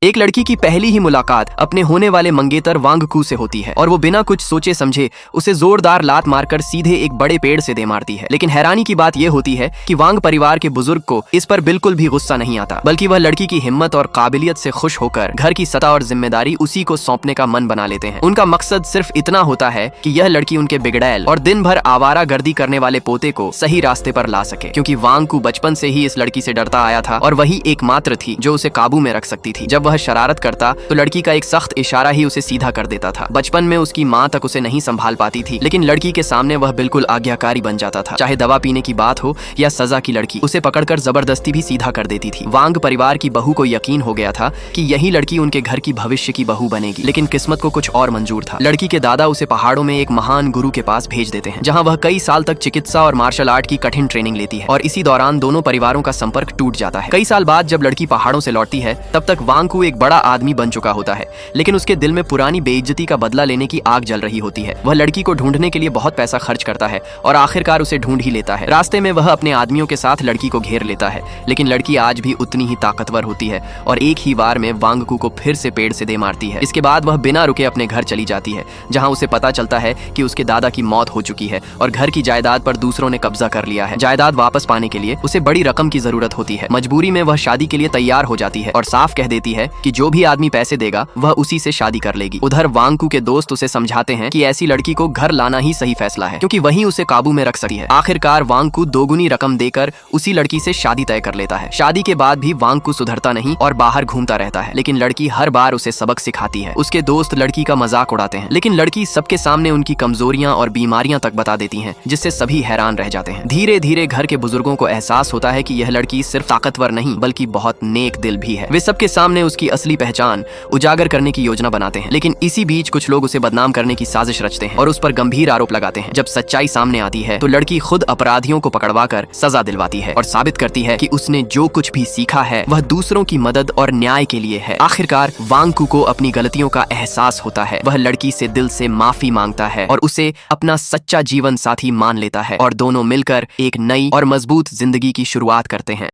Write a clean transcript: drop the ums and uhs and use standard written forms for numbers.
एक लड़की की पहली ही मुलाकात अपने होने वाले मंगेतर वांगकू से होती है और वो बिना कुछ सोचे समझे उसे जोरदार लात मारकर सीधे एक बड़े पेड़ से दे मारती है। लेकिन हैरानी की बात यह होती है कि वांग परिवार के बुजुर्ग को इस पर बिल्कुल भी गुस्सा नहीं आता, बल्कि वह लड़की की हिम्मत और काबिलियत से खुश होकर घर की सत्ता और जिम्मेदारी उसी को सौंपने का मन बना लेते हैं। उनका मकसद सिर्फ इतना होता है कि यह लड़की उनके बिगड़ैल और दिन भर आवारा गर्दी करने वाले पोते को सही रास्ते पर ला सके, क्योंकि वांगकू बचपन से ही इस लड़की से डरता आया था और वही एकमात्र थी जो उसे काबू में रख सकती थी। जब वह शरारत करता तो लड़की का एक सख्त इशारा ही उसे सीधा कर देता था। बचपन में उसकी माँ तक उसे नहीं संभाल पाती थी, लेकिन लड़की के सामने वह बिल्कुल आज्ञाकारी बन जाता था। चाहे दवा पीने की बात हो या सजा की लड़की उसे पकड़कर जबरदस्ती भी सीधा कर देती थी। वांग परिवार की बहू को यकीन हो गया था कि यही लड़की उनके घर की भविष्य की बहू बनेगी, लेकिन किस्मत को कुछ और मंजूर था। लड़की के दादा उसे पहाड़ों में एक महान गुरु के पास भेज देते हैं, जहाँ वह कई साल तक चिकित्सा और मार्शल आर्ट की कठिन ट्रेनिंग लेती है और इसी दौरान दोनों परिवारों का संपर्क टूट जाता है। कई साल बाद जब लड़की पहाड़ों से लौटती है, तब तक वांगकू एक बड़ा आदमी बन चुका होता है, लेकिन उसके दिल में पुरानी बेइज्जती का बदला लेने की आग जल रही होती है। वह लड़की को ढूंढने के लिए बहुत पैसा खर्च करता है और आखिरकार उसे ढूंढ ही लेता है। रास्ते में वह अपने आदमियों के साथ लड़की को घेर लेता है, लेकिन लड़की आज भी उतनी ही ताकतवर होती है और एक ही बार में वांगकू को फिर से पेड़ से दे मारती है। इसके बाद वह बिना रुके अपने घर चली जाती है, जहाँ उसे पता चलता है कि उसके दादा की मौत हो चुकी है और घर की जायदाद पर दूसरों ने कब्जा कर लिया है। जायदाद वापस पाने के लिए उसे बड़ी रकम की जरूरत होती है। मजबूरी में वह शादी के लिए तैयार हो जाती है और साफ कह देती है कि जो भी आदमी पैसे देगा वह उसी से शादी कर लेगी। उधर वांगकू के दोस्त उसे समझाते हैं कि ऐसी लड़की को घर लाना ही सही फैसला है, क्योंकि वही उसे काबू में रख सकती है। आखिरकार वांगकू दोगुनी रकम देकर उसी लड़की से शादी तय कर लेता है। शादी के बाद भी वांगकू सुधरता नहीं और बाहर घूमता रहता है, लेकिन लड़की हर बार उसे सबक सिखाती है। उसके दोस्त लड़की का मजाक उड़ाते हैं, लेकिन लड़की सबके सामने उनकी कमजोरियां और बीमारियां तक बता देती है, जिससे सभी हैरान रह जाते हैं। धीरे धीरे घर के बुजुर्गों को एहसास होता है कि यह लड़की सिर्फ ताकतवर नहीं बल्कि बहुत नेक दिल भी है। वे सबके सामने उसकी असली पहचान उजागर करने की योजना बनाते हैं, लेकिन इसी बीच कुछ लोग उसे बदनाम करने की साजिश रचते हैं और उस पर गंभीर आरोप लगाते हैं। जब सच्चाई सामने आती है तो लड़की खुद अपराधियों को पकड़वाकर सजा दिलवाती है और साबित करती है कि उसने जो कुछ भी सीखा है वह दूसरों की मदद और न्याय के लिए है। आखिरकार वांगकू को अपनी गलतियों का एहसास होता है। वह लड़की से दिल से माफी मांगता है और उसे अपना सच्चा जीवन साथी मान लेता है और दोनों मिलकर एक नई और मजबूत जिंदगी की शुरुआत करते हैं।